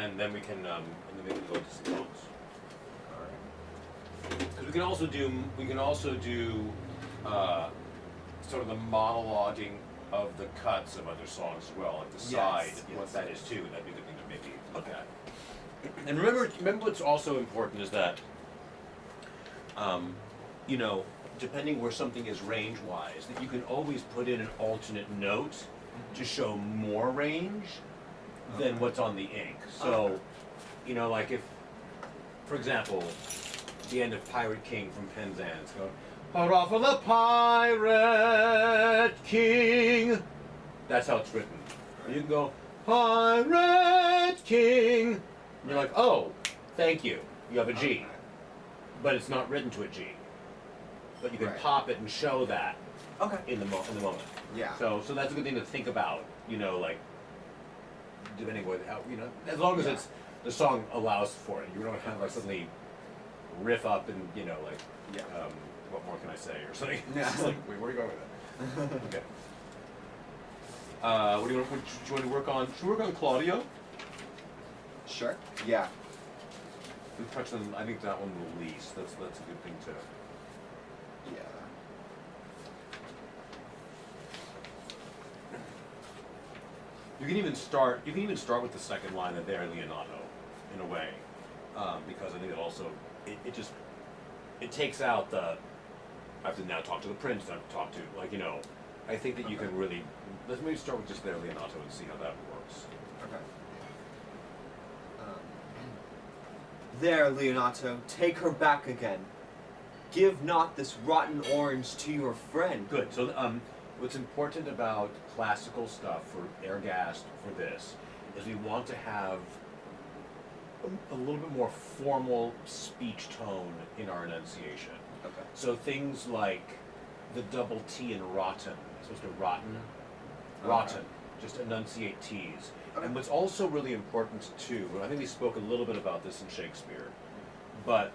and then we can go into some songs. All right. Because we can also do sort of the monologuing of the cuts of other songs as well, like the side, what that is too. That'd be a good thing to maybe look at. And remember what's also important is that, depending where something is range-wise, that you can always put in an alternate note to show more range than what's on the ink. So, like if, for example, the end of Pirate King from Penzance, go, hurrah for the Pirate King! That's how it's written. Right. You can go, Pirate King! And you're like, oh, thank you. You have a G. But it's not written to a G. But you can pop it and show that in the moment. Yeah. So that's a good thing to think about, like, depending on how, as long as it's, the song allows for it. You don't have to suddenly riff up and, what more can I say or something. Yeah. It's like, wait, where are you going with that? Okay. What do you want to work on? Should we work on Claudio? Sure. Yeah. We touched on, I think that one the least. That's a good thing to. Yeah. You can even start with the second line of There Leonato, in a way, because I think it also it takes out the I have to now talk to the prince. I have to talk to I think that you can really let's maybe start with just There Leonato and see how that works. Okay. There, Leonato, take her back again. Give not this rotten orange to your friend. Good. So, what's important about classical stuff for Ergast for this is we want to have a little bit more formal speech tone in our enunciation. Okay. So things like the double T in rotten, it's supposed to rotten, rotten. Just enunciate T's. Okay. And what's also really important too, and I think we spoke a little bit about this in Shakespeare, but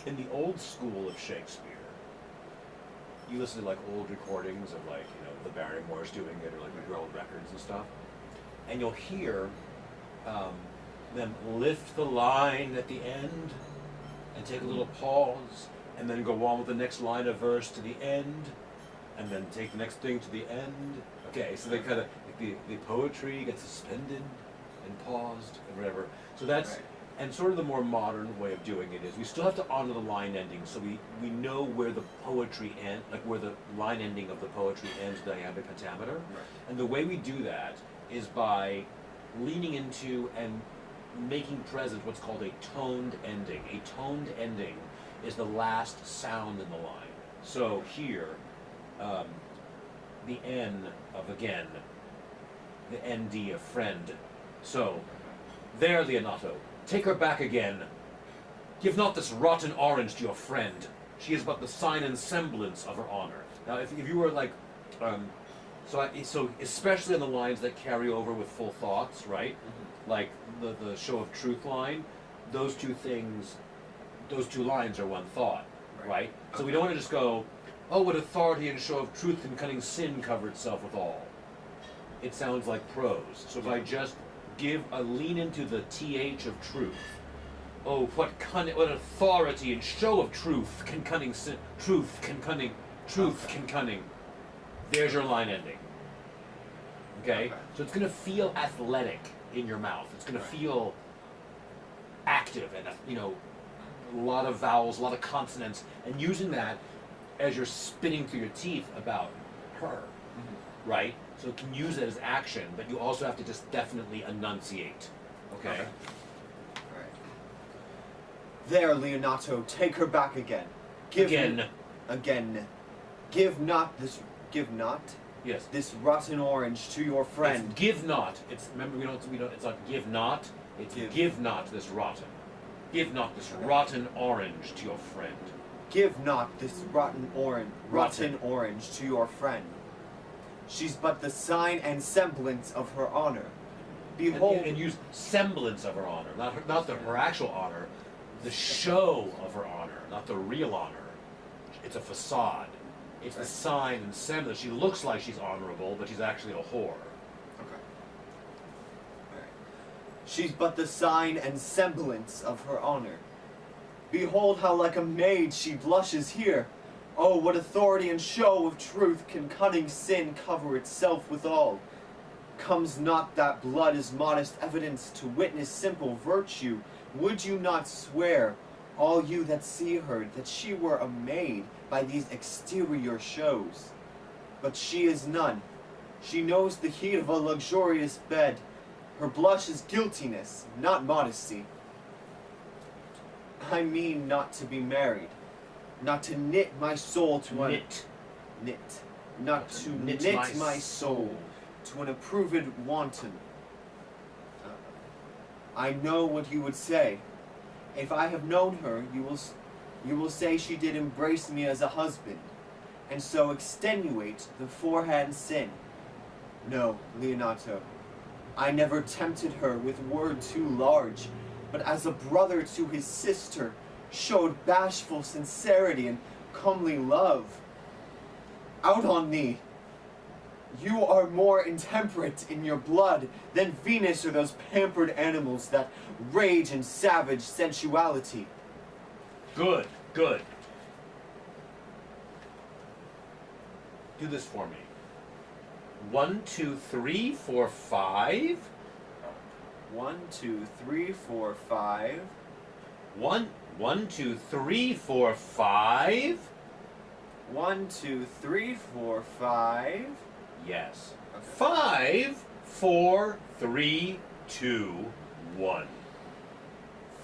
in the old school of Shakespeare, you listen to like old recordings of the Barrymores doing it or like your old records and stuff, and you'll hear them lift the line at the end and take a little pause and then go on with the next line of verse to the end and then take the next thing to the end. Okay, so they kind of, the poetry gets suspended and paused and whatever. So that's, and sort of the more modern way of doing it is we still have to honor the line ending, so we know where the poetry ends, like where the line ending of the poetry ends the iambic pentameter. Right. And the way we do that is by leaning into and making present what's called a toned ending. A toned ending is the last sound in the line. So here, the N of again, the ND of friend. So, there, Leonato, take her back again. Give not this rotten orange to your friend. She is but the sign and semblance of her honor. Now, if you were like, so especially on the lines that carry over with full thoughts, right? Mm-hmm. Like the show of truth line, those two lines are one thought, right? Okay. So we don't want to just go, oh, what authority and show of truth and cunning sin cover itself with all. It sounds like prose. So if I just give a lean into the TH of truth, oh, what authority and show of truth can cunning sin, truth can cunning, there's your line ending. Okay? So it's going to feel athletic in your mouth. It's going to feel active and, a lot of vowels, a lot of consonants, and using that as you're spinning through your teeth about her, right? So you can use it as action, but you also have to just definitely enunciate, okay? Right. There, Leonato, take her back again. Again. Give not this rotten orange to your friend. It's give not. Remember we don't. It's not give not. It's give not this rotten. Give not this rotten orange to your friend. Give not this rotten orange to your friend. She's but the sign and semblance of her honor. Behold, and use semblance of her honor, not her actual honor, the show of her honor, not the real honor. It's a facade. It's the sign and semblance. She looks like she's honorable, but she's actually a whore. Okay. She's but the sign and semblance of her honor. Behold how like a maid she blushes here. Oh, what authority and show of truth can cunning sin cover itself withal? Comes not that blood as modest evidence to witness simple virtue? Would you not swear, all you that see her, that she were a maid by these exterior shows? But she is none. She knows the heat of a luxurious bed. Her blush is guiltiness, not modesty. I mean not to be married, not to knit my soul to not to knit my soul to an approved wanton. I know what you would say. If I have known her, you will say she did embrace me as a husband, and so extenuate the forehand sin. No, Leonato, I never tempted her with word too large, but as a brother to his sister, showed bashful sincerity and comely love. Out on thee! You are more intemperate in your blood than Venus or those pampered animals that rage in savage sensuality. Good, good. Do this for me. 1, 2, 3, 4, 5. 1, 2, 3, 4, 5. 1, 2, 3, 4, 5. 1, 2, 3, 4, 5. Yes. Okay. 5, 4, 3, 2, 1.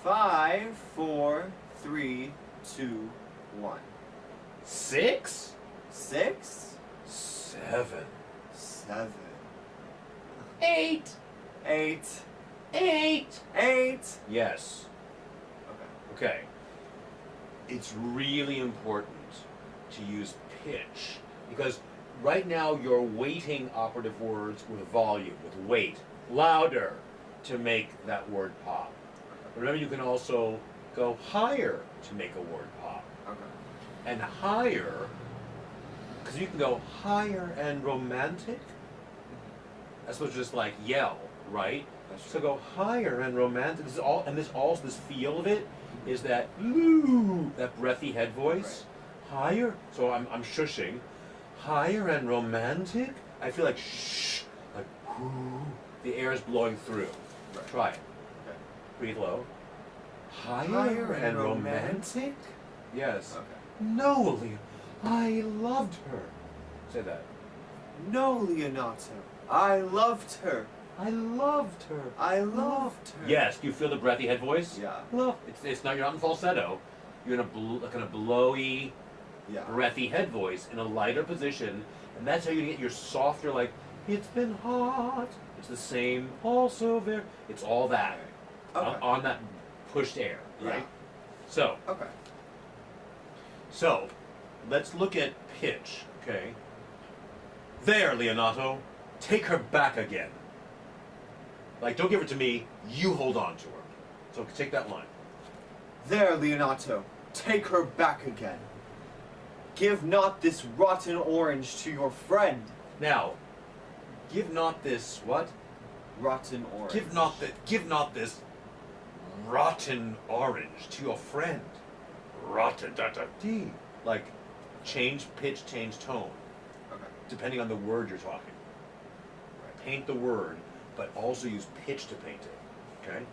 5, 4, 3, 2, 1. 6, 6, 7, 7, 8, 8, 8. 8. Yes. Okay. Okay. It's really important to use pitch because right now you're weighting operative words with volume, with weight, louder to make that word pop. Remember, you can also go higher to make a word pop. Okay. And higher, because you can go higher and romantic. That's what just like yell, right? So go higher and romantic. This is all, and this also this feel of it is that ooh, that breathy head voice. Higher. So I'm shushing. Higher and romantic. I feel like shh, like whoo. The air is blowing through. Right. Try it. Okay. Breathe low. Higher and romantic? Yes. Okay. No, Leo. I loved her. Say that. No, Leonato. I loved her. I loved her. I loved her. Yes. Do you feel the breathy head voice? Yeah. Love. It's not. You're not in falsetto. You're in a kind of blowy, Yeah. breathy head voice in a lighter position, and that's how you get your softer like. It's been hot. It's the same. Also there. It's all that Okay. on that pushed air, right? Yeah. So. Okay. So, let's look at pitch, okay? There, Leonato. Take her back again. Like, don't give her to me. You hold on to her. So take that line. There, Leonato. Take her back again. Give not this rotten orange to your friend. Now, give not this what? Rotten orange. Give not this rotten orange to your friend. Rotten da da dee. Like, change pitch, change tone, Okay. depending on the word you're talking. Right. Paint the word, but also use pitch to paint it. Okay? Okay.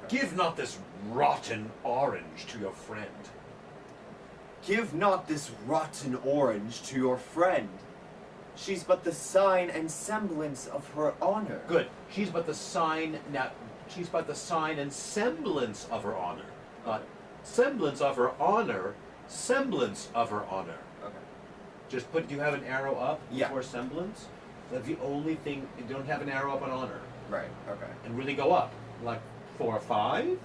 Give not this rotten orange to your friend. Give not this rotten orange to your friend. She's but the sign and semblance of her honor. Good. She's but the sign now. She's but the sign and semblance of her honor. Not semblance of her honor. Semblance of her honor. Okay. Just put. Do you have an arrow up Yeah. before semblance? That's the only thing. You don't have an arrow up on honor. Right. Okay. And really go up. Like 4 or 5.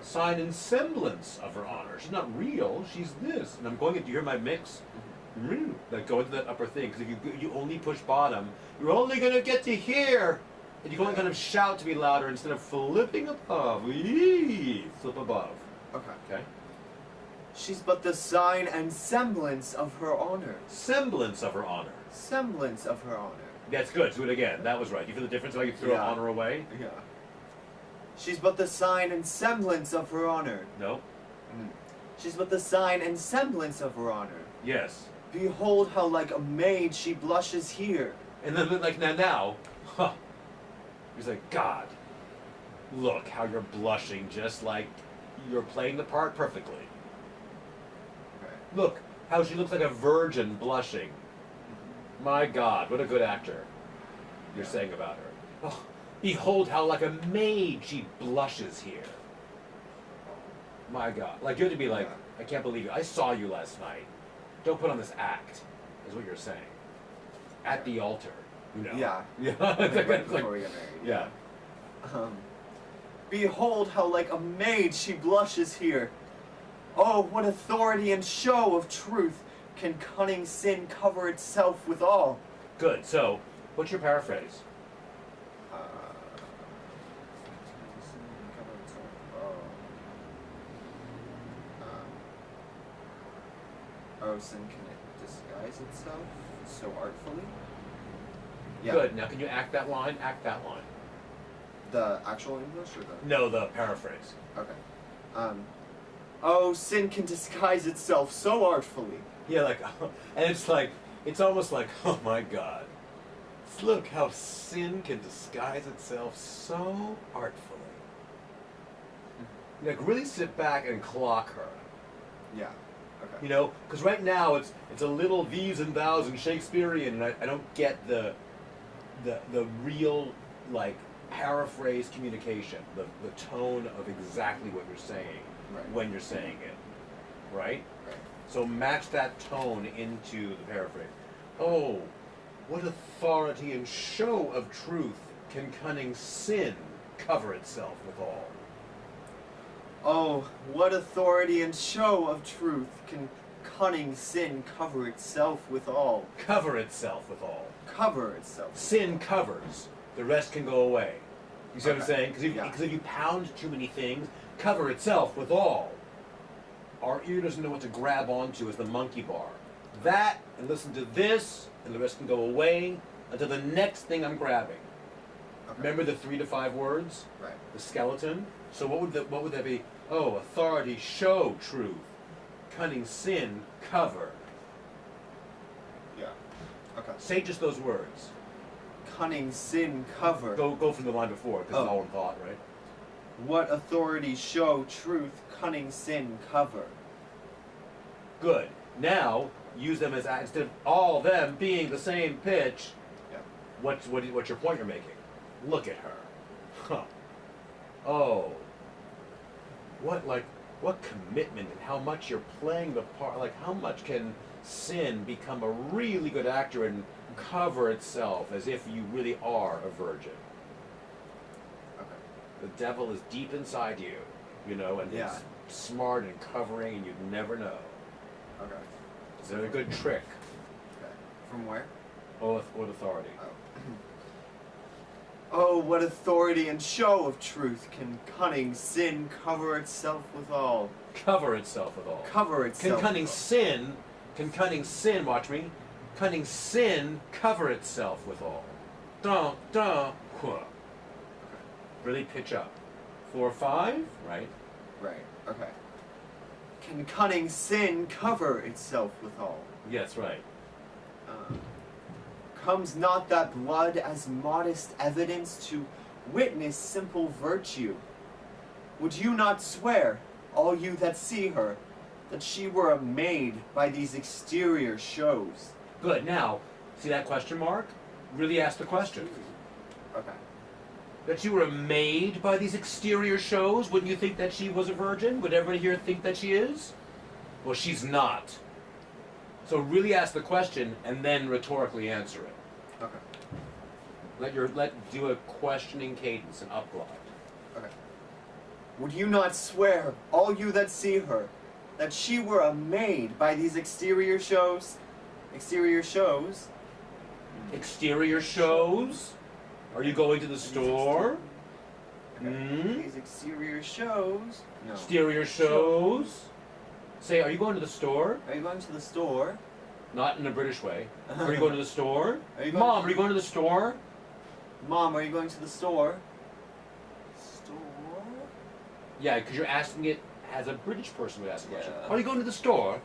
Sign and semblance of her honor. She's not real. She's this. And I'm going. Do you hear my mix? Like go into that upper thing. Because if you only push bottom, you're only gonna get to here. And you can only kind of shout to be louder instead of flipping above. Eee, flip above. Okay. Okay. She's but the sign and semblance of her honor. Semblance of her honor. Semblance of her honor. That's good. Do it again. That was right. You feel the difference how you throw Yeah. honor away? Yeah. She's but the sign and semblance of her honor. No. She's but the sign and semblance of her honor. Yes. Behold how like a maid she blushes here. And then, like, now, huh. He's like, God, look how you're blushing, just like you're playing the part perfectly. Right. Look how she looks like a virgin blushing. My God, what a good actor you're saying about her. Oh, behold how like a maid she blushes here. My God. Like, you have to be like, I can't believe you. I saw you last night. Don't put on this act, is what you're saying. At the altar, you know. Yeah. Yeah. Right before we get married. Yeah. Behold how like a maid she blushes here. Oh, what authority and show of truth can cunning sin cover itself withal? Good. So, what's your paraphrase? Oh, sin can it disguise itself so artfully? Yeah. Good. Now, can you act that line? Act that line. The actual English or the? No, the paraphrase. Okay. Oh, sin can disguise itself so artfully. Yeah, like, and it's like, it's almost like, oh my God. Look how sin can disguise itself so artfully. Like, really sit back and clock her. Yeah. Okay. You know, because right now it's a little these and thous and Shakespearean, and I don't get the real, like, paraphrase communication, the tone of exactly what you're saying when you're saying it, right? Right. So match that tone into the paraphrase. Oh, what authority and show of truth can cunning sin cover itself withal? Oh, what authority and show of truth can cunning sin cover itself withal? Cover itself withal. Cover itself. Sin covers. The rest can go away. You see what I'm Okay. saying? Because if you pound too many things, cover itself withal. Our ear doesn't know what to grab onto as the monkey bar. That, and listen to this, and the rest can go away until the next thing I'm grabbing. Okay. Remember the 3 to 5 words? Right. The skeleton? So what would that be? Oh, authority, show truth. Cunning, sin, cover. Yeah. Okay. Say just those words. Cunning sin cover. Go from the line before, because it's Oh. all in thought, right? What authority show truth cunning sin cover? Good. Now, use them as, instead of all them being the same pitch, Yeah. what's your point you're making? Look at her. Huh. Oh. What commitment and how much you're playing the part, like how much can sin become a really good actor and cover itself as if you really are a virgin? Okay. The devil is deep inside you, you know, and Yeah. it's smart and covering and you'd never know. Okay. It's a good trick. Okay. From where? What authority? Oh, what authority and show of truth can cunning sin cover itself withal? Cover itself with all. Cover Can itself. cunning sin, watch me, cunning sin cover itself with all. Dun, dun, huh. Really pitch up. 4, 5, right? Right. Okay. Can cunning sin cover itself withal? Yes, right. Comes not that blood as modest evidence to witness simple virtue? Would you not swear, all you that see her, that she were a maid by these exterior shows? Good. Now, see that question mark? Really ask the question. Okay. That you were made by these exterior shows? Wouldn't you think that she was a virgin? Would everybody here think that she is? Well, she's not. So really ask the question and then rhetorically answer it. Okay. Do a questioning cadence and upglide. Okay. Would you not swear, all you that see her, that she were a maid by these exterior shows? Exterior shows? Exterior shows? Are you going to the store? Okay. These exterior shows? No. Exterior shows? Say, are you going to the store? Are you going to the store? Not in a British way. Are you going to the store? Are you going Mom, to- are you going to the store? Mom, are you going to the store? Store? Yeah, because you're asking it as a British person would ask a question. Yeah. Are you going to the store?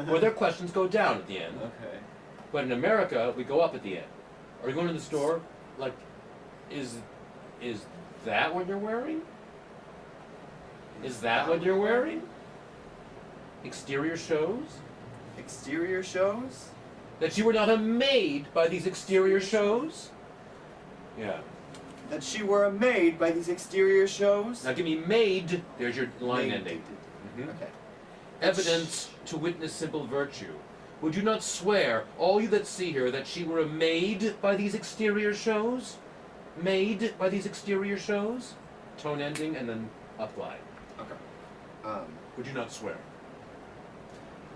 Where their questions go down at the end. Okay. But in America, we go up at the end. Are you going to the store? Like, is that what you're wearing? Is that what you're wearing? Exterior shows? Exterior shows? That you were not a maid by these exterior shows? Yeah. That she were a maid by these exterior shows? Now give me maid. There's your line Maid. ending. Mhm. Okay. Evidence to witness simple virtue. Would you not swear, all you that see her, that she were a maid by these exterior shows? Maid by these exterior shows? Tone ending and then apply. Okay. Would you not swear?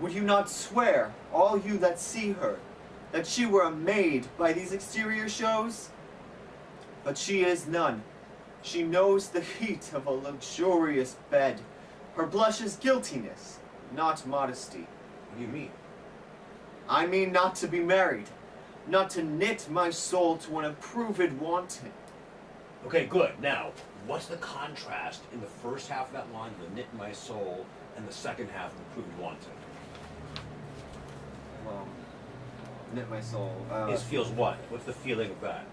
Would you not swear, all you that see her, that she were a maid by these exterior shows? But she is none. She knows the heat of a luxurious bed. Her blush is guiltiness, not modesty. What do you mean? I mean not to be married, not to knit my soul to an approved wanton. Okay, good. Now, what's the contrast in the first half of that line, the knit in my soul, and the second half of the proved wanton? Well, knit my soul. It feels what? What's the feeling of that?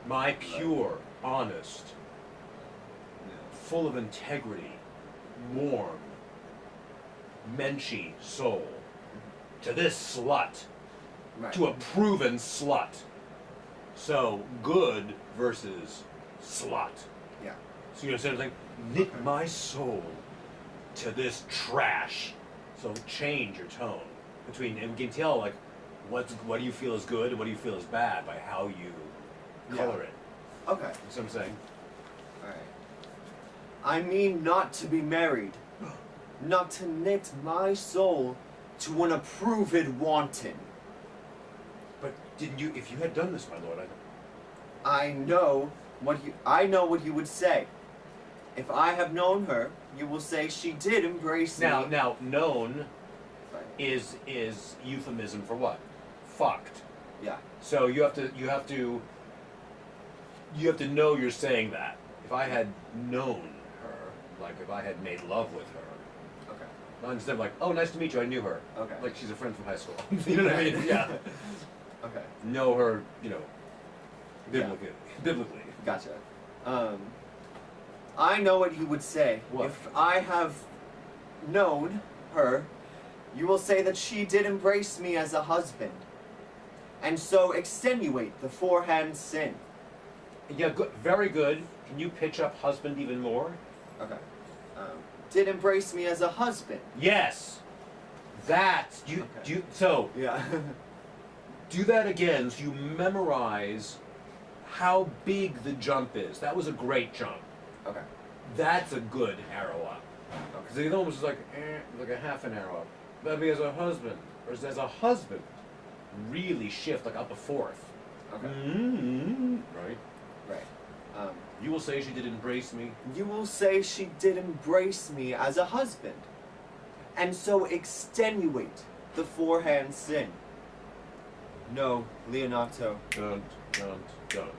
My pure, honest, full of integrity, warm, menschy soul, to this slut, right. to a proven slut. So, good versus slut. Yeah. So you understand what I'm saying? Knit my soul to this trash. So change your tone between, and you can tell like what do you feel is good and what do you feel is bad by how you color it. Okay. That's what I'm saying. Alright. I mean not to be married, not to knit my soul to an approved wanton. But didn't you? If you had done this, my lord, I know what you would say. If I have known her, you will say she did embrace me. Now, known Right. is euphemism for what? Fucked. Yeah. So you have to know you're saying that. If I had known her, like if I had made love with her, Okay. not instead of like, oh, nice to meet you, I knew her. Okay. Like she's a friend from high school. You know what I mean? Yeah. Okay. Know her, you know, Yeah. biblically. Gotcha. I know what you would say. What? If I have known her, you will say that she did embrace me as a husband, and so extenuate the forehand sin. Yeah, good, very good. Can you pitch up husband even more? Okay. Did embrace me as a husband. Yes. That's you. Okay. So Yeah. do that again. So you memorize how big the jump is. That was a great jump. Okay. That's a good arrow up. Because the other one was like a half an arrow up. But as a husband, or as a husband, really shift like up a fourth. Okay. Right. Right. You will say she did embrace me. You will say she did embrace me as a husband, and so extenuate the forehand sin. No, Leonato, Don't.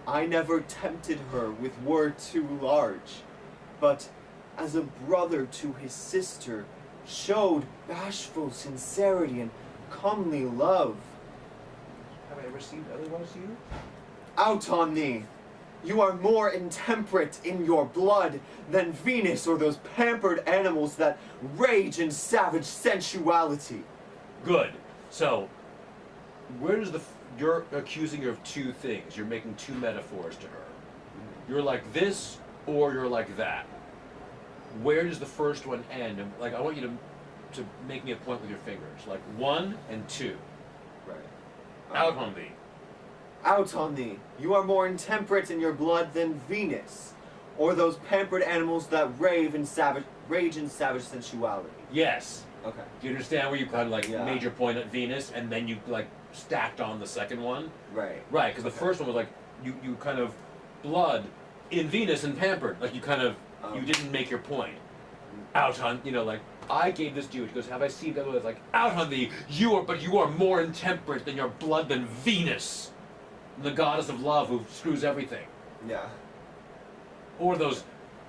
I never tempted her with word too large, but as a brother to his sister, showed bashful sincerity and comely love. Have I ever seen otherwise you? Out on thee! You are more intemperate in your blood than Venus or those pampered animals that rage in savage sensuality. Good. So, where does you're accusing her of two things. You're making two metaphors to her. You're like this, or you're like that. Where does the first one end? And, like, I want you to make me a point with your fingers. Like 1 and 2. Right. Out on thee. Out on thee! You are more intemperate in your blood than Venus, or those pampered animals that rage in savage sensuality. Yes. Okay. Do you understand where you kind of like Yeah. made your point at Venus, and then you like stacked on the second one? Right. Right, because the Okay. first one was like you kind of blood in Venus and pampered, like you kind of you didn't make your point. Out on, like I gave this to you. He goes, have I seen that? It's like out on thee. You are more intemperate than your blood than Venus, the goddess of love who screws everything. Yeah. Or those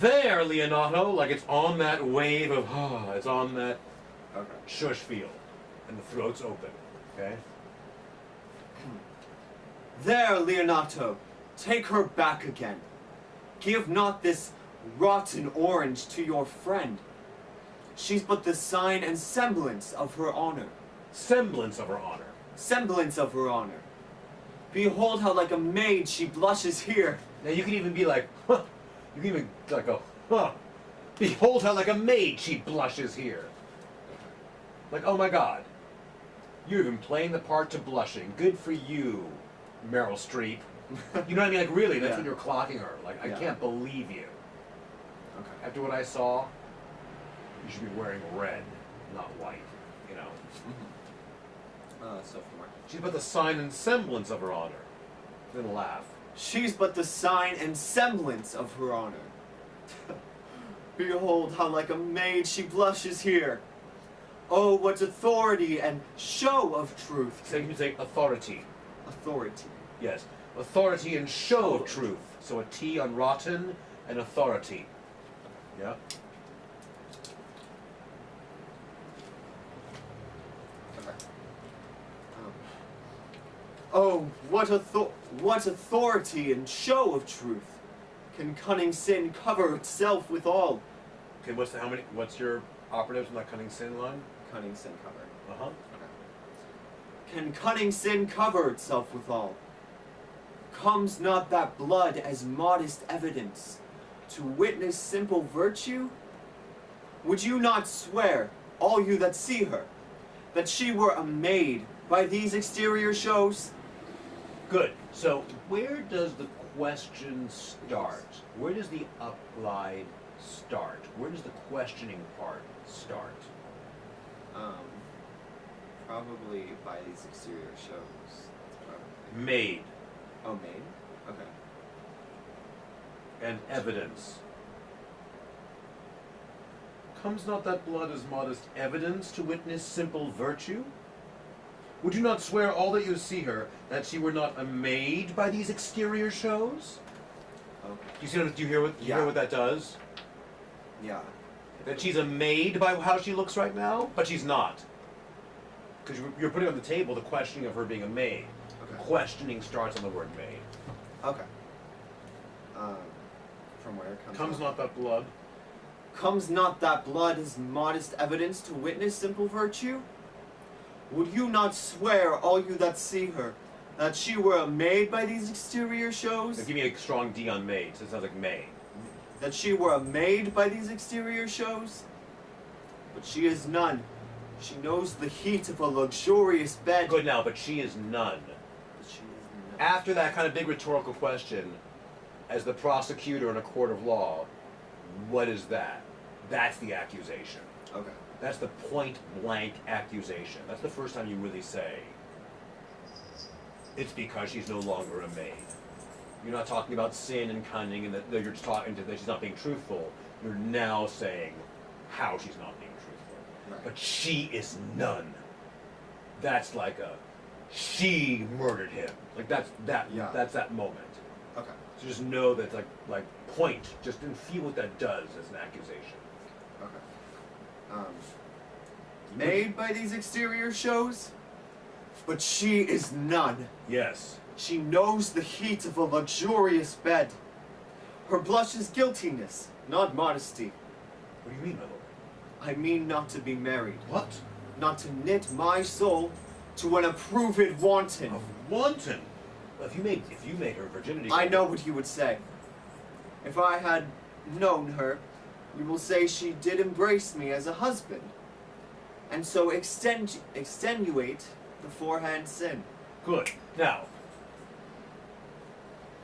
There, Leonato, like it's on that wave of, it's on that Okay. shush feel. And the throat's open. Okay? There, Leonato, take her back again. Give not this rotten orange to your friend. She's but the sign and semblance of her honor. Semblance of her honor. Semblance of her honor. Behold how like a maid she blushes here. Now you can even be like, huh. You can even like go, huh. Behold how like a maid she blushes here. Like, oh my god. You're even playing the part to blushing. Good for you, Meryl Streep. You know what I mean? Like really, that's Yeah. when you're clocking her. Like, I Yeah. can't believe you. Okay. After what I saw, you should be wearing red, not white. You know. So for Mark. She's but the sign and semblance of her honor. Then laugh. She's but the sign and semblance of her honor. Behold how like a maid she blushes here. Oh, what authority and show of truth. So you can say authority. Authority. Yes. Authority and show of truth. So a T on rotten and authority. Yeah. Okay. Oh, what authority and show of truth. Can cunning sin cover itself withal? Okay, what's your operatives in that cunning sin line? Cunning sin cover. Uh-huh. Can cunning sin cover itself withal? Comes not that blood as modest evidence to witness simple virtue? Would you not swear, all you that see her, that she were a maid by these exterior shows? Good. So where does the question start? Where does the applied start? Where does the questioning part start? Probably by these exterior shows. That's probably. Maid Oh, maid? Okay. and evidence. Comes not that blood as modest evidence to witness simple virtue? Would you not swear all that you see her, that she were not a maid by these exterior shows? Okay. Do you hear what that does? Yeah. That she's a maid by how she looks right now, but she's not. Because you're putting on the table the questioning of her being a maid. Okay. Questioning starts on the word maid. Okay. From where Comes not that blood. Comes not that blood as modest evidence to witness simple virtue? Would you not swear, all you that see her, that she were a maid by these exterior shows? Now give me a strong D on maid, so it sounds like May. That she were a maid by these exterior shows? But she is none. She knows the heat of a luxurious bed. Good now, but she is none. But she is none. After that kind of big rhetorical question, as the prosecutor in a court of law, what is that? That's the accusation. Okay. That's the point blank accusation. That's the first time you really say, it's because she's no longer a maid. You're not talking about sin and cunning and that you're just talking to that she's not being truthful. You're now saying how she's not being truthful. Right. But she is none. That's like a she murdered him. Like that's that that moment. Okay. So just know that like point. Just feel what that does as an accusation. Okay. Made by these exterior shows? But she is none. Yes. She knows the heat of a luxurious bed. Her blush is guiltiness, not modesty. What do you mean, my lord? I mean not to be married, What? not to knit my soul to an approved wanton. Of wanton. Well, if you made her virginity. I know what you would say. If I had known her, you will say she did embrace me as a husband, and so extenuate the forehand sin. Good. Now,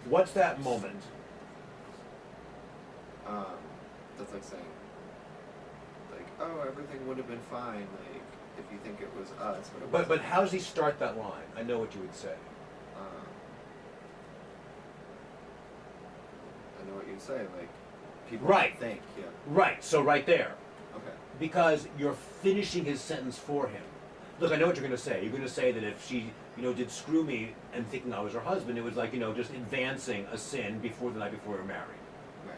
what's that moment? That's like saying, like, oh, everything would have been fine, like, if you think it was us, but it wasn't. But how does he start that line? I know what you would say. I know what you'd say, like, people Right. think, yeah. Right. So right there, Okay. because you're finishing his sentence for him. Look, I know what you're going to say. You're going to say that if she, did screw me and thinking I was her husband, it was like, just advancing a sin before the night before we were married. Right.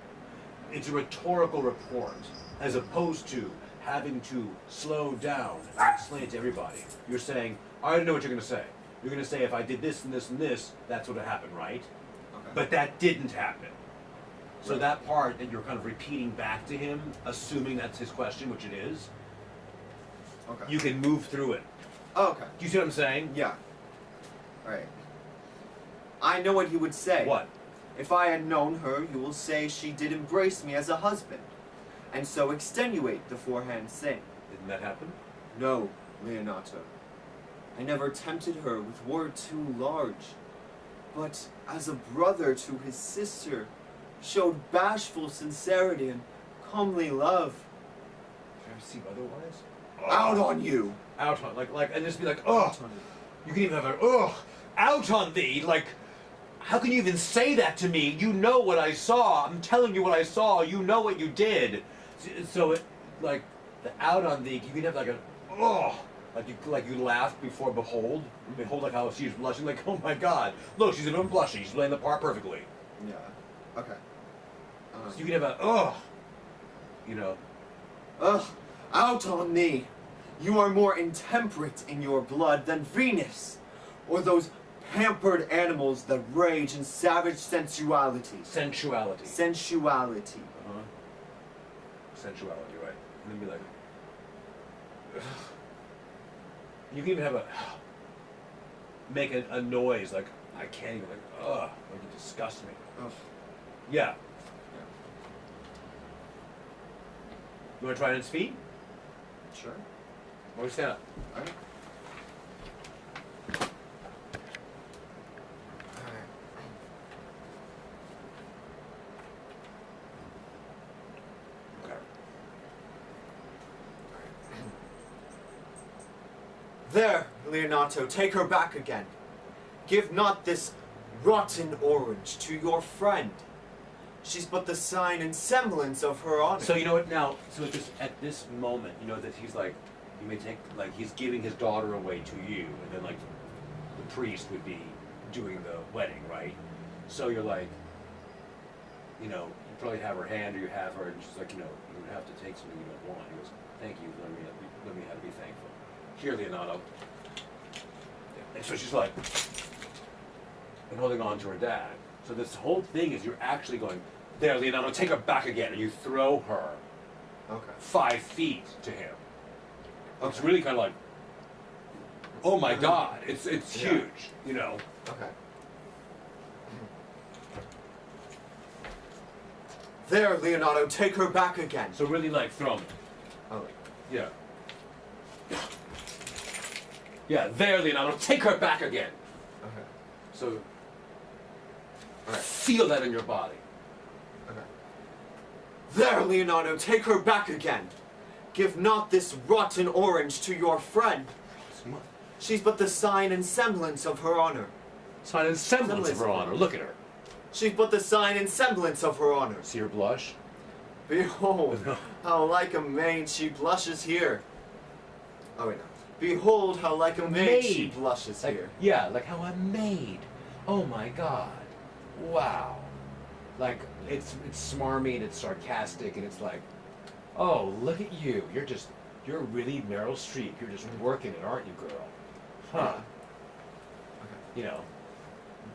it's a rhetorical report, as opposed to having to slow down and explain it to everybody. You're saying, I already know what you're going to say. You're going to say, if I did this and this and this, that's what would happen, right? Okay. But that didn't happen. So Right. that part that you're kind of repeating back to him, assuming that's his question, which it is, Okay. you can move through it. Oh, okay. Do you see what I'm saying? Yeah. Right. I know what he would say. What? If I had known her, you will say she did embrace me as a husband, and so extenuate the forehand sin. Didn't that happen? No, Leonato. I never tempted her with word too large, but as a brother to his sister, showed bashful sincerity and comely love. Can I see otherwise? Out on you! Out on, and just be like, oh, Out on you. you can even have a, oh, out on thee, like, how can you even say that to me? You know what I saw. I'm telling you what I saw. You know what you did. So, the out on thee, you can have like a, oh, like you laughed before behold, like how she's blushing, like, oh my God, look, she's even blushing. She's playing the part perfectly. Yeah. Okay. So you can have a, oh, you know. Ugh! Out on thee! You are more intemperate in your blood than Venus, or those pampered animals that rage in savage sensuality. Sensuality. Sensuality. Uh-huh. Sensuality, right. And then be like, ugh. You can even have a, make a noise, like, I can't even, like, ugh, like it disgusts me. Ugh. Yeah. You want to try it on its feet? Sure. Or stand up? Alright. Okay. There, Leonato, take her back again. Give not this rotten orange to your friend. She's but the sign and semblance of her honor. So you know what now? So at this moment, you know that he's like, he may take he's giving his daughter away to you, and then the priest would be doing the wedding, right? So you're like, you probably have her hand or you have her, and she's like, you would have to take something you don't want. He goes, thank you, let me have to be thankful. Here, Leonardo. Yeah. And so she's like, and holding on to her dad. So this whole thing is you're actually going, there, Leonardo, take her back again, and you throw her Okay. 5 feet to him. It's Okay. really kind of like, oh my God, it's Yeah. huge, Okay. There, Leonardo, take her back again. So really throw me. Oh, Yeah. Yeah, there, Leonardo, take her back again. okay. So Alright. feel that in your body. Okay. There, Leonardo, take her back again. Give not this rotten orange to your friend. She's but the sign and semblance of her honor. Sign and semblance of her honor. Look at her. She's but the sign and semblance of her honor. See her blush? Behold, how like a maid she blushes here. Oh wait, no. Behold, how like a maid she Maid. blushes here. Yeah, like how I'm made. Oh my God. Wow. Like it's smarmy and it's sarcastic and it's like, oh, look at you. You're really Meryl Streep. You're just working it, aren't you, girl? Huh. You know.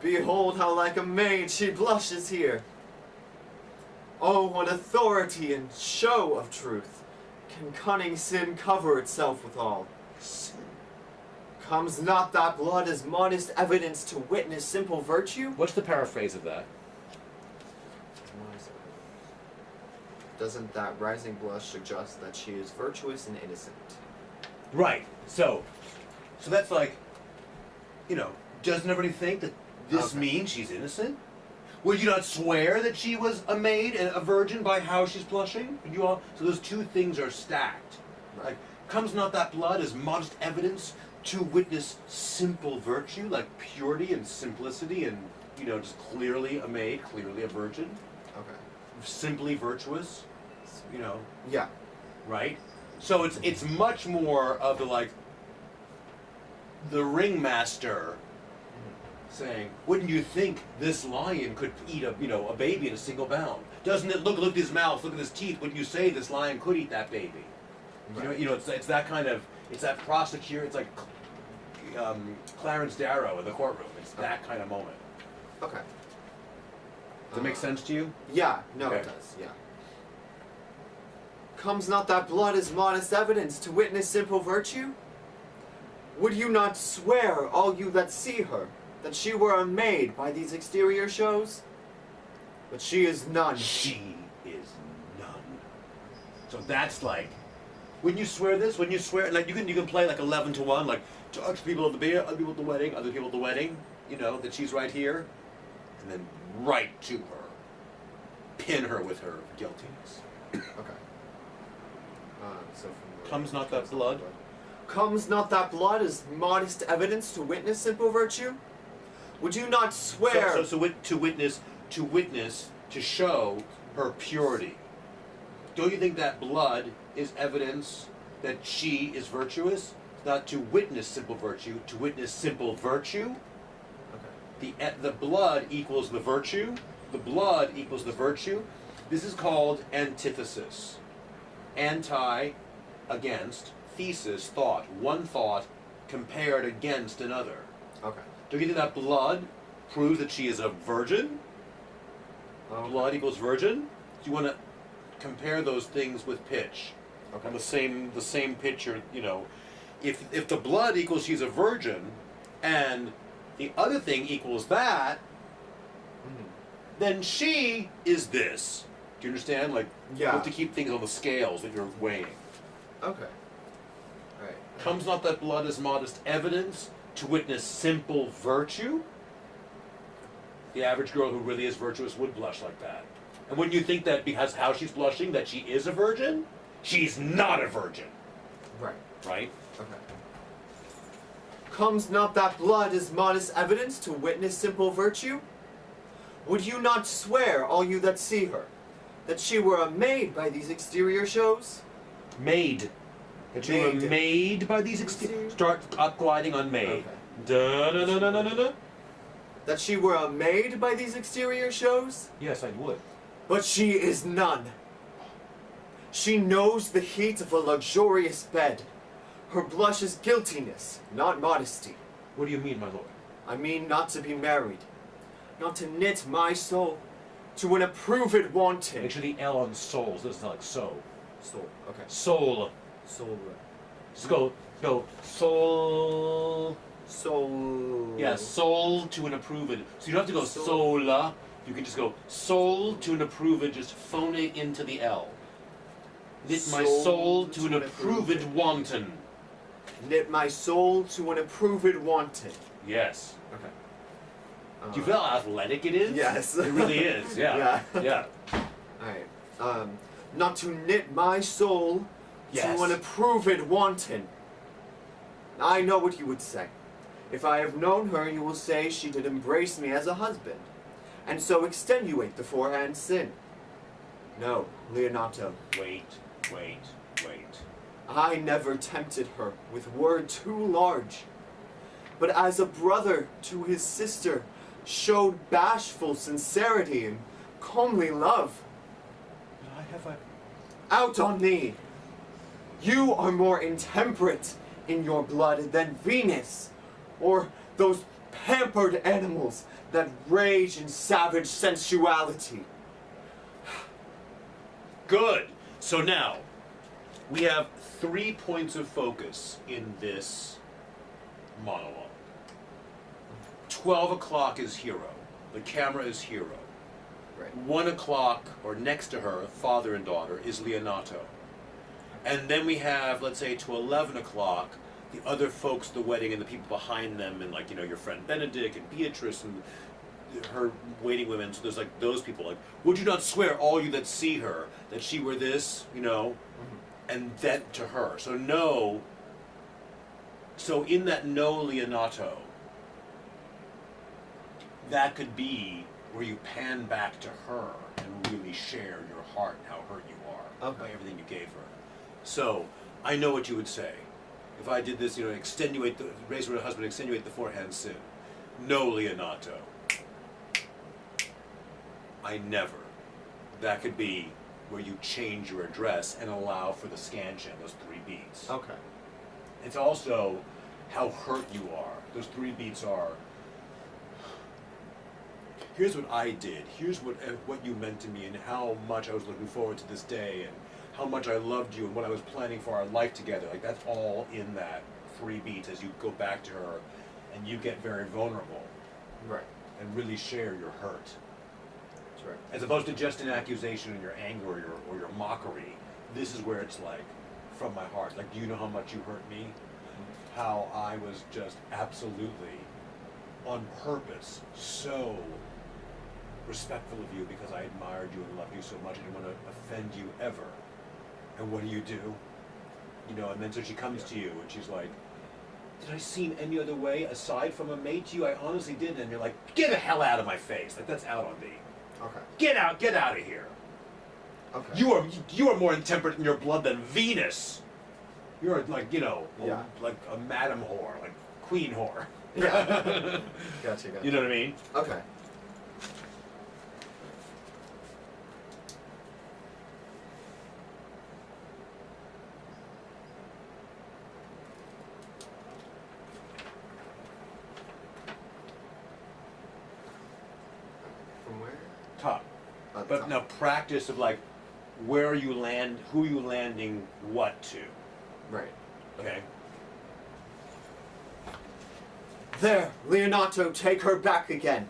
Behold, how like a maid she blushes here. Oh, what authority and show of truth can cunning sin cover itself withal? Comes not that blood as modest evidence to witness simple virtue? What's the paraphrase of that? Doesn't that rising blush suggest that she is virtuous and innocent? Right. So that's like, doesn't everybody think that this Okay. means she's innocent? Would you not swear that she was a maid and a virgin by how she's blushing? Would you all? So those two things are stacked. Right. Like, comes not that blood as modest evidence to witness simple virtue, like purity and simplicity, and just clearly a maid, clearly a virgin, Okay. simply virtuous, Yeah. right? So it's much more of the ringmaster saying, "Wouldn't you think this lion could eat a baby in a single bound? Doesn't it look at his mouth, look at his teeth? Wouldn't you say this lion could eat that baby?" Right. It's that kind of, it's that prosecutor, it's like Clarence Darrow in the courtroom. It's that kind of moment. Okay. Does it make sense to you? Yeah, no, Okay. it does, yeah. Comes not that blood as modest evidence to witness simple virtue? Would you not swear, all you that see her, that she were a maid by these exterior shows? But she is none. She is none. So that's like, when you swear this, when you swear, like you can play like 11 to 1, like to other people at the beer, other people at the wedding, other people at the wedding, that she's right here, and then right to her, pin her with her guiltiness. Okay. So from the Comes not that blood? Comes not that blood as modest evidence to witness simple virtue? Would you not swear? To witness, to show her purity. Don't you think that blood is evidence that she is virtuous? Not to witness simple virtue, to witness simple virtue. Okay. The blood equals the virtue. The blood equals the virtue. This is called antithesis. Anti, against, thesis, thought. One thought compared against another. Okay. Don't you think that blood proves that she is a virgin? Blood equals virgin. Do you want to compare those things with pitch? Okay. On the same picture, if the blood equals she's a virgin, and the other thing equals that, then she is this. Do you understand? Like, you Yeah. have to keep things on the scales that you're weighing. Okay. Right. Comes not that blood as modest evidence to witness simple virtue? The average girl who really is virtuous would blush like that. And wouldn't you think that because how she's blushing that she is a virgin? She's not a virgin, Right. right? Okay. Comes not that blood as modest evidence to witness simple virtue? Would you not swear, all you that see her, that she were a maid by these exterior shows? Made. That you were Made. made by these start up gliding on made. Okay. Da da da da da da da. That she were a maid by these exterior shows? Yes, I would. But she is none. She knows the heat of a luxurious bed. Her blush is guiltiness, not modesty. What do you mean, my lord? I mean not to be married, not to knit my soul to an approved wanton. Make sure the L on souls doesn't sound like so. Soul. Okay. Soul. Soul. Just go soul. Soul. Yeah, soul to an approved. So you don't have to go sola. You can just go soul to an approved. Just phone it into the L. Knit my soul to an approved wanton. Knit my soul to an approved wanton. Yes. Okay. Do you feel how athletic it is? Yes. It really is. Yeah. Yeah. Yeah. Alright. Not to knit my soul Yes. to an approved wanton. I know what you would say. If I have known her, you will say she did embrace me as a husband, and so extenuate the forehand sin. No, Leonato, Wait. I never tempted her with word too large, but as a brother to his sister, showed bashful sincerity and comely love. Out on thee! You are more intemperate in your blood than Venus, or those pampered animals that rage in savage sensuality. Good. So now, we have 3 points of focus in this monologue. 12 o'clock is hero. The camera is hero. Right. 1 o'clock, or next to her, father and daughter, is Leonato. And then we have, let's say, to 11 o'clock, the other folks at the wedding and the people behind them, and like, your friend Benedict and Beatrice and her waiting women. So there's like those people. Like, would you not swear, all you that see her, that she were this, and then to her. So no. So in that no Leonato, that could be where you pan back to her and really share your heart and how hurt you are by everything you gave her. So I know what you would say. If I did this, raise her husband, extenuate the forehand sin. No, Leonato. I never. That could be where you change your address and allow for the scansion, those 3 beats. Okay. It's also how hurt you are. Those 3 beats are, here's what I did, here's what you meant to me, and how much I was looking forward to this day, and how much I loved you, and what I was planning for our life together. Like, that's all in that 3 beats as you go back to her, and you get very vulnerable. Right. And really share your hurt. That's right. As opposed to just an accusation and your anger or your mockery. This is where it's like, from my heart. Like, do you know how much you hurt me? How I was just absolutely, on purpose, so respectful of you because I admired you and loved you so much. I didn't want to offend you ever. And what do? You know, and then so she comes to you and she's like, did I seem any other way aside from a mate to you? I honestly didn't. And you're like, get the hell out of my face. Like, that's out on me. Okay. Get out of here. Okay. You are more intemperate in your blood than Venus. You're like, you know, Yeah. like a madam whore, like queen whore. Yeah. Gotcha. You know what I mean? Okay. From where? Top. At the But top. now practice of like where you land, who you landing what to. Right. Okay? There, Leonato, take her back again.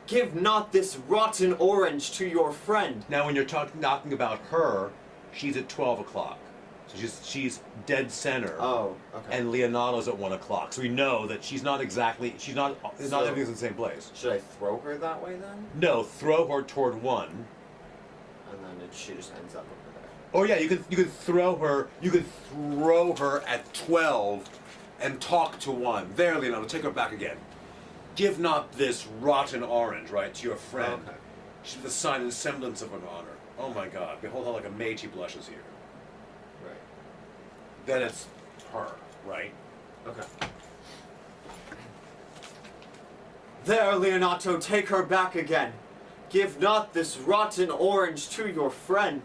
Give not this rotten orange to your friend. Now when you're talking about her, she's at 12 o'clock. So she's dead center. Oh, okay. And Leonato's at 1 o'clock. So we know that she's not So- everything's in the same place. Should I throw her that way then? No, throw her toward 1. And then she just ends up over there. Oh yeah, you could throw her at 12 and talk to 1. There, Leonardo, take her back again. Give not this rotten orange, right, to your friend. Okay. She's the sign and semblance of an honor. Oh my God, behold how like a maid she blushes here. Right. Then it's her, right? Okay. There, Leonato, take her back again. Give not this rotten orange to your friend.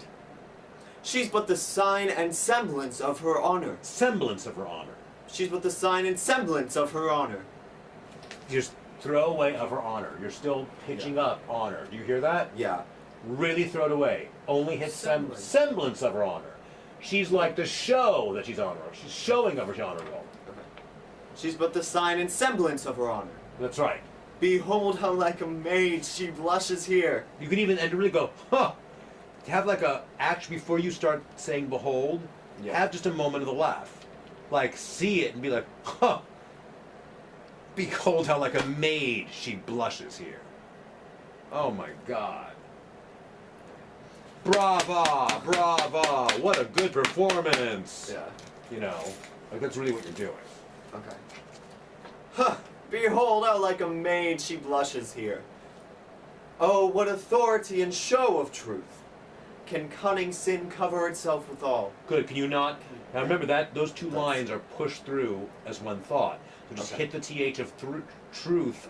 She's but the sign and semblance of her honor. Semblance of her honor. She's but the sign and semblance of her honor. Just throw away of her honor. You're still pitching up honor. Do you hear that? Yeah. Really throw it away. Only hit Semblance. semblance of her honor. She's like the show that she's honorable. She's showing of her honorable. Okay. She's but the sign and semblance of her honor. That's right. Behold how like a maid she blushes here. You can even and really go, huh. Have like a act before you start saying behold. Yeah. Have just a moment of the laugh. Like see it and be like, huh. Behold how like a maid she blushes here. Oh my God. Brava, brava, what a good performance. Yeah. You know, like that's really what you're doing. Okay. Huh. Behold how like a maid she blushes here. Oh, what authority and show of truth. Can cunning sin cover itself withal? Good, can you not? Now remember that those two lines are pushed through as one thought. So just Okay. hit the th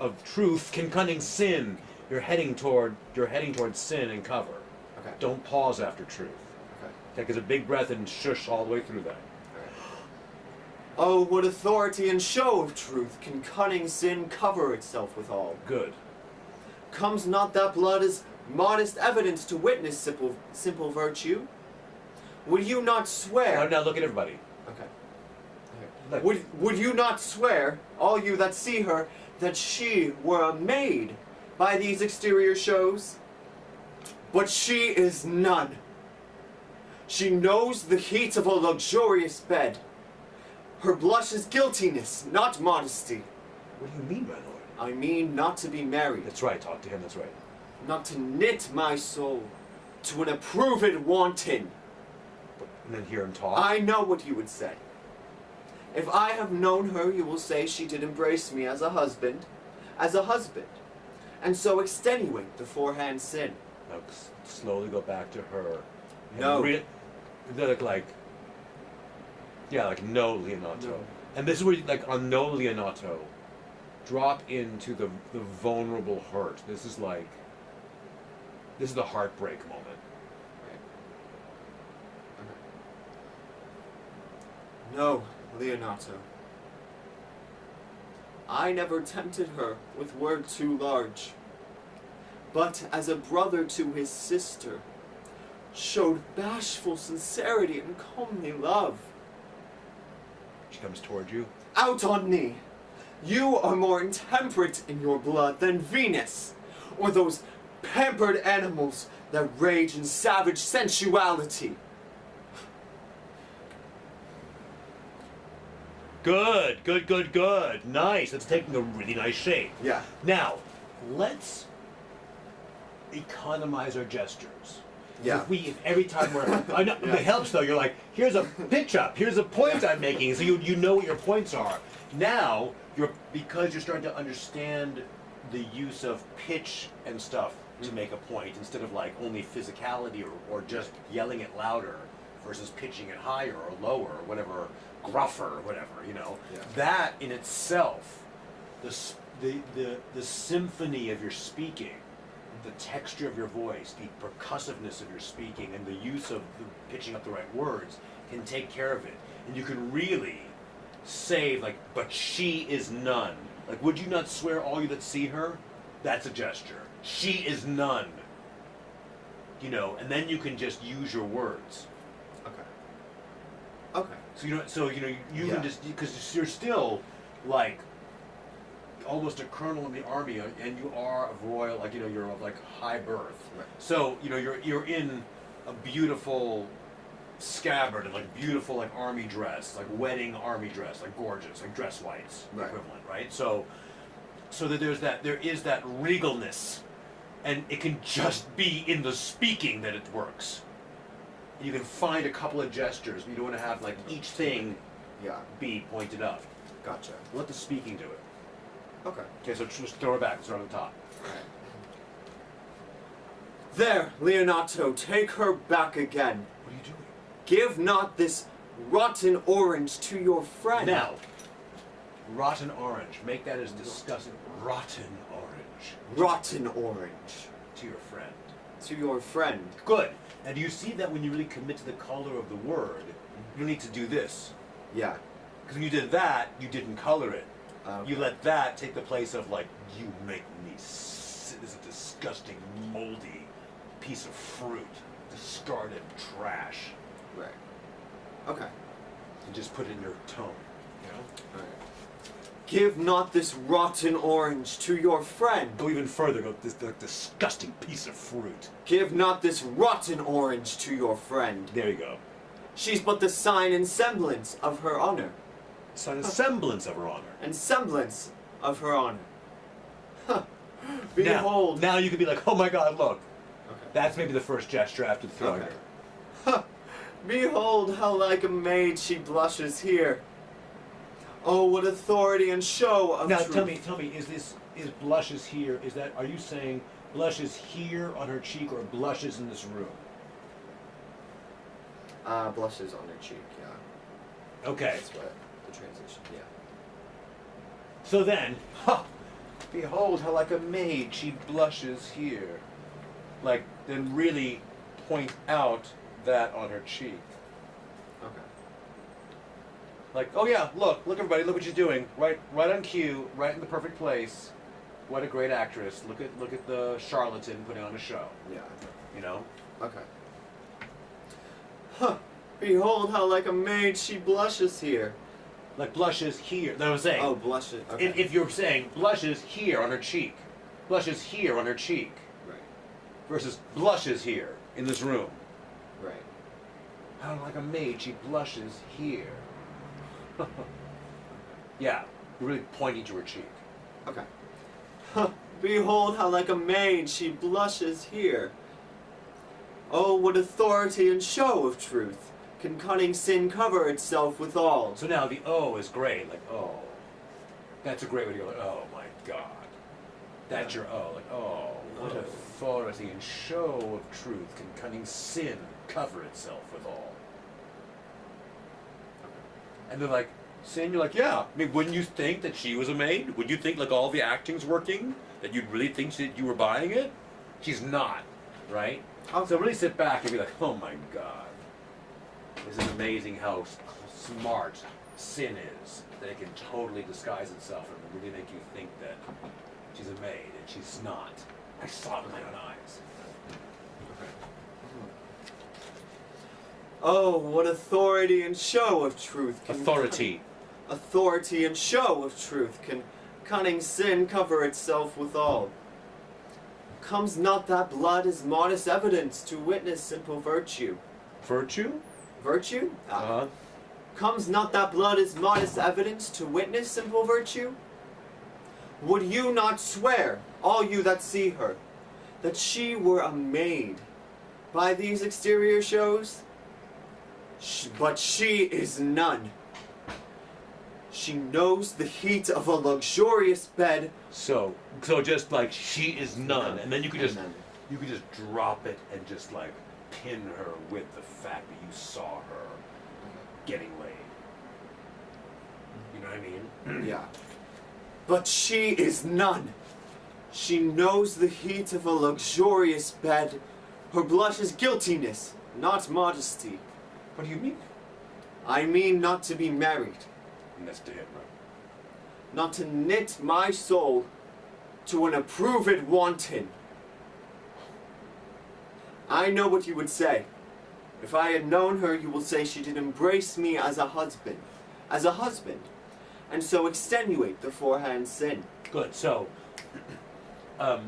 of truth. Can cunning sin? You're heading toward sin and cover. Okay. Don't pause after truth. Okay. Take a big breath and shush all the way through that. Oh, what authority and show of truth can cunning sin cover itself withal? Good. Comes not that blood as modest evidence to witness simple virtue? Would you not swear? Now look at everybody. Okay. Look. Would you not swear, all you that see her, that she were a maid by these exterior shows? But she is none. She knows the heat of a luxurious bed. Her blush is guiltiness, not modesty. What do you mean, my lord? I mean not to be married, That's right, talk to him, that's right. not to knit my soul to an approved wanton. And then hear him talk. I know what you would say. If I have known her, you will say she did embrace me as a husband, and so extenuate the forehand sin. Now slowly go back to her. And No. read it. Like, yeah, like no Leonato. No. And this is where, like, on no Leonato, drop into the vulnerable hurt. This is the heartbreak moment. No, Leonato. I never tempted her with word too large, but as a brother to his sister, showed bashful sincerity and comely love. She comes toward you. Out on me! You are more intemperate in your blood than Venus, or those pampered animals that rage in savage sensuality. Good. Nice. That's taking a really nice shape. Yeah. Now, let's economize our gestures. Yeah. If every time we're, I know, it helps though. You're like, here's a pitch up. Here's a point I'm making. So you know what your points are. Now because you're starting to understand the use of pitch and stuff to make a point instead of like only physicality or just yelling it louder versus pitching it higher or lower or whatever, gruffer or whatever. Yeah. That in itself, the symphony of your speaking, the texture of your voice, the percussiveness of your speaking, and the use of pitching up the right words can take care of it. And you can really say, like, but she is none. Like, would you not swear all you that see her? That's a gesture. She is none. And then you can just use your words. Okay. So you can just, because you're still like almost a colonel in the army, and you are of royal, like you're of like high birth. Right. So you're in a beautiful scabbard and like beautiful like army dress, like wedding army dress, like gorgeous, like dress whites equivalent, right? So that there is that regalness, and it can just be in the speaking that it works. You can find a couple of gestures, but you don't want to have like each thing be pointed up. Gotcha. Let the speaking do it. Okay. Okay, so just throw it back. Start on the top. There, Leonato, take her back again. What are you doing? Give not this rotten orange to your friend. Now, rotten orange. Make that as disgusting. Rotten orange. Rotten orange. To your friend. To your friend. Good. Now, do you see that when you really commit to the color of the word, you don't need to do this? Yeah. Because when you did that, you didn't color it. Okay. You let that take the place of like, you make me this is a disgusting, moldy piece of fruit, discarded trash. Right. Okay. And just put it in your tone, Alright. Give not this rotten orange to your friend. Go even further, go this disgusting piece of fruit. Give not this rotten orange to your friend. There you go. She's but the sign and semblance of her honor. Some semblance of her honor. And semblance of her honor. Huh. Behold. Now you could be like, oh my god, look. Okay. That's maybe the first gesture after throwing Okay. her. Huh. Behold how like a maid she blushes here. Oh, what authority and show of Now truth. tell me, is blushes here, are you saying blushes here on her cheek or blushes in this room? Blushes on her cheek, yeah. Okay. That's what the transition, yeah. So then, behold how like a maid she blushes here. Like, then really point out that on her cheek. Okay. Like, oh yeah, look everybody, look what she's doing. Right on cue, right in the perfect place. What a great actress. Look at the charlatan putting on a show. Yeah. Okay. Huh. Behold how like a maid she blushes here. Like blushes here. That was saying. Oh, blushes. Okay. If you're saying blushes here on her cheek, blushes here on her cheek, Right. versus blushes here in this room. Right. How like a maid she blushes here. Yeah, you're really pointing to her cheek. Okay. Huh. Behold how like a maid she blushes here. Oh, what authority and show of truth can cunning sin cover itself withal. So now the O is great, like oh. That's a great way to go, like, oh my god. That's your O, like oh, what authority and show of truth can cunning sin cover itself withal. And they're like, Sin, you're like, yeah. I mean, wouldn't you think that she was a maid? Would you think, like, all the acting's working? That you'd really think that you were buying it? She's not, right? So really sit back and be like, oh my god. This is amazing how smart Sin is. That it can totally disguise itself and really make you think that she's a maid, and she's not. I saw it with my own eyes. Oh, what authority and show of truth can Authority. Authority and show of truth can cunning sin cover itself withal. Comes not that blood as modest evidence to witness simple virtue? Virtue? Virtue? Uh-huh. Comes not that blood as modest evidence to witness simple virtue? Would you not swear, all you that see her, that she were a maid by these exterior shows? But she is none. She knows the heat of a luxurious bed. So just like she is none, and then you could just drop it and just like pin her with the fact that you saw her getting laid. You know what I mean? Yeah. But she is none. She knows the heat of a luxurious bed. Her blush is guiltiness, not modesty. What do you mean? I mean not to be married. And that's to him, right? Not to knit my soul to an approved wanton. I know what you would say. If I had known her, you will say she did embrace me as a husband. As a husband. And so extenuate the forehand sin. Good. So, I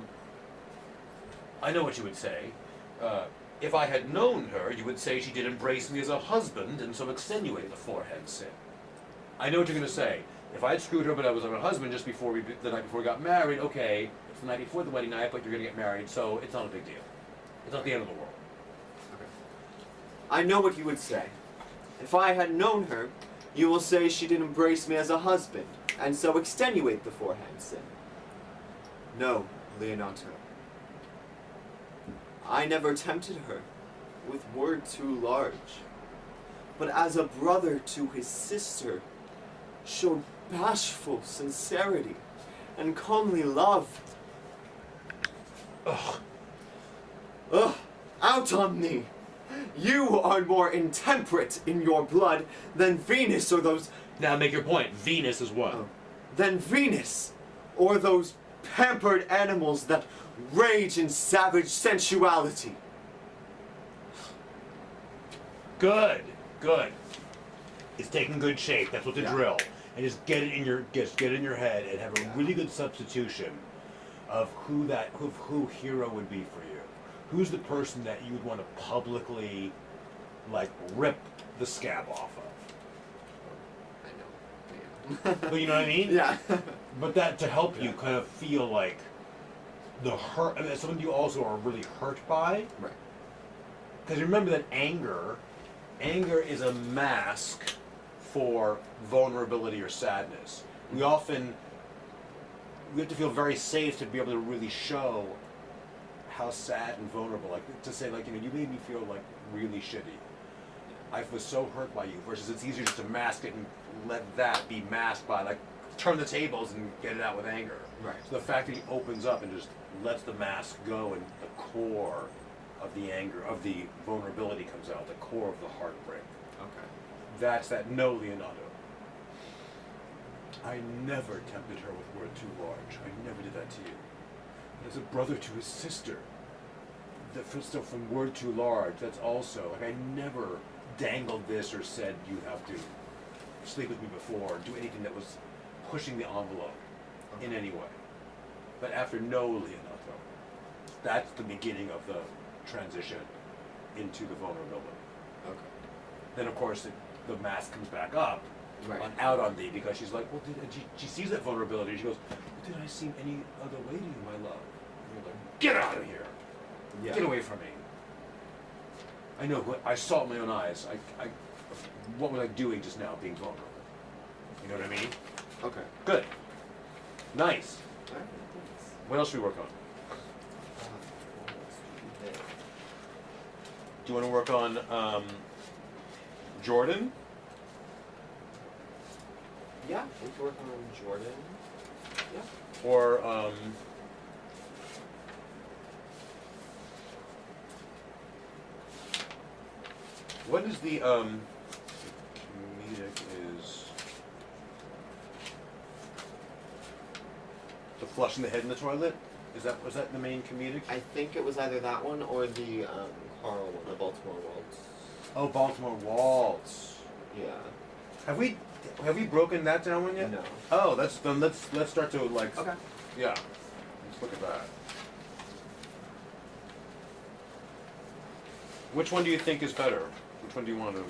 know what you would say. If I had known her, you would say she did embrace me as a husband, and so extenuate the forehand sin. I know what you're going to say. If I had screwed her, but I was her husband just before the night before we got married, okay, it's the night before the wedding night, but you're going to get married, so it's not a big deal. It's not the end of the world. Okay. I know what you would say. If I had known her, you will say she did embrace me as a husband, and so extenuate the forehand sin. No, Leonato. I never tempted her with word too large, but as a brother to his sister, showed bashful sincerity and comely love. Ugh. Ugh! Out on thee! You are more intemperate in your blood than Venus or those... Now make your point. Venus is what? Than Venus or those pampered animals that rage in savage sensuality. Good. Good. It's taking good shape. That's what the Yeah. drill. And just get it in your head and have a really good substitution of who hero would be for you. Who's the person that you would want to publicly like rip the scab off of? I know. But you know what I mean? Yeah. But that to help you kind of feel like the hurt. I mean, something you also are really hurt by. Right. Because remember that anger is a mask for vulnerability or sadness. We have to feel very safe to be able to really show how sad and vulnerable, like to say like, you know, you made me feel like really shitty. I was so hurt by you, versus it's easier just to mask it and let that be masked by like turn the tables and get it out with anger. Right. So the fact that he opens up and just lets the mask go and the core of the anger, of the vulnerability comes out, the core of the heartbreak. Okay. That's that no, Leonardo. I never tempted her with word too large. I never did that to you. As a brother to his sister. So from word too large, that's also, like I never dangled this or said you have to sleep with me before, or do anything that was pushing the envelope in any way. But after no, Leonardo, that's the beginning of the transition into the vulnerability. Okay. Then of course the mask comes back up Right. out on thee because she's like, well, she sees that vulnerability and she goes, did I seem any other way to you, my love? And you're like, get out of here! Yeah. Get away from me! I know, I saw it with my own eyes. What was I doing just now, being vulnerable? You know what I mean? Okay. Good. Nice. Alright, thanks. What else should we work on? Do you want to work on Jordan? Yeah, we could work on Jordan. Yeah. Or what is the comedic is the flushing the head in the toilet? Was that the main comedic? I think it was either that one or the Carl one, the Baltimore Waltz. Oh, Baltimore Waltz. Yeah. Have we broken that down one yet? No. Oh, let's start to like. Okay. Yeah. Let's look at that. Which one do you think is better? Which one do you want to?